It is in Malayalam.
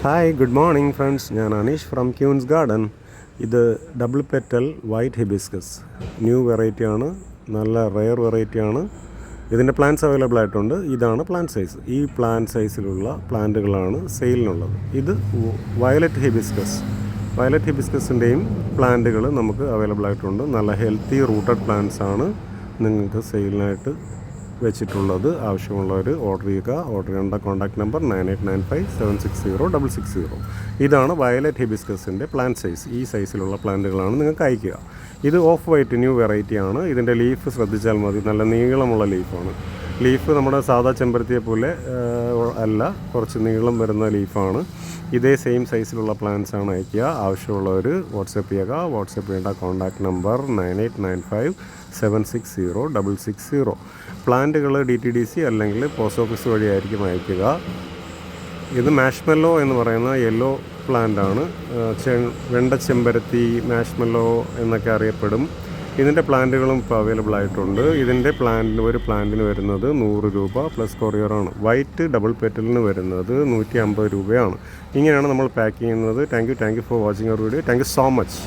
ഹായ് ഗുഡ് മോർണിംഗ് ഫ്രണ്ട്സ്, ഞാൻ അനീഷ് ഫ്രം ക്യൂൻസ് ഗാർഡൻ. ഇത് double petal white hibiscus new വെറൈറ്റിയാണ്, നല്ല റെയർ വെറൈറ്റിയാണ്. ഇതിൻ്റെ പ്ലാന്റ്സ് അവൈലബിൾ ആയിട്ടുണ്ട്. ഇതാണ് പ്ലാന്റ് സൈസ്. ഈ പ്ലാന്റ് സൈസിലുള്ള പ്ലാന്റുകളാണ് സെയിലിനുള്ളത്. ഇത് വയലറ്റ് ഹിബിസ്കസിൻ്റെയും പ്ലാന്റുകൾ നമുക്ക് അവൈലബിൾ ആയിട്ടുണ്ട്. നല്ല ഹെൽത്തി റൂട്ടഡ് പ്ലാന്റ്സ് ആണ് നിങ്ങൾക്ക് സെയിലിനായിട്ട് വെച്ചിട്ടുള്ളത്. ആവശ്യമുള്ളവർ ഓർഡർ ചെയ്യേണ്ട കോൺടാക്ട് നമ്പർ 9895760660. ഇതാണ് വയലറ്റ് ഹിബിസ്കസിൻ്റെ പ്ലാന്റ് സൈസ്. ഈ സൈസിലുള്ള പ്ലാന്റുകളാണ് നിങ്ങൾക്ക് അയക്കുക. ഇത് ഓഫ് വൈറ്റ് ന്യൂ വെറൈറ്റിയാണ്. ഇതിൻ്റെ ലീഫ് ശ്രദ്ധിച്ചാൽ മതി, നല്ല നീളമുള്ള ലീഫാണ്. ലീഫ് നമ്മുടെ സാധാ ചെമ്പരത്തിയെ പോലെ അല്ല, കുറച്ച് നീളം വരുന്ന ലീഫാണ്. ഇതേ സെയിം സൈസിലുള്ള പ്ലാന്റ്സ് ആണ് അയക്കുക. ആവശ്യമുള്ളവർ വാട്സപ്പ് ചെയ്യുക. വാട്സപ്പ് ചെയ്യേണ്ട കോൺടാക്ട് നമ്പർ 9895760660. പ്ലാന്റുകൾ DTDC അല്ലെങ്കിൽ പോസ്റ്റ് ഓഫീസ് വഴിയായിരിക്കും അയക്കുക. ഇത് മാഷ്മെല്ലോ എന്ന് പറയുന്ന യെല്ലോ പ്ലാന്റാണ്. വെണ്ട ചെമ്പരത്തി, മാഷ്മെല്ലോ എന്നൊക്കെ അറിയപ്പെടും. ഇതിൻ്റെ പ്ലാന്റുകളും ഇപ്പോൾ അവൈലബിൾ ആയിട്ടുണ്ട്. ഇതിൻ്റെ ഒരു പ്ലാന്റിന് വരുന്നത് 100 രൂപ പ്ലസ് കൊറിയറാണ്. വൈറ്റ് ഡബിൾ പെറ്റലിന് വരുന്നത് 150 രൂപയാണ്. ഇങ്ങനെയാണ് നമ്മൾ പാക്ക് ചെയ്യുന്നത്. Thank you for watching our video. Thank you so much.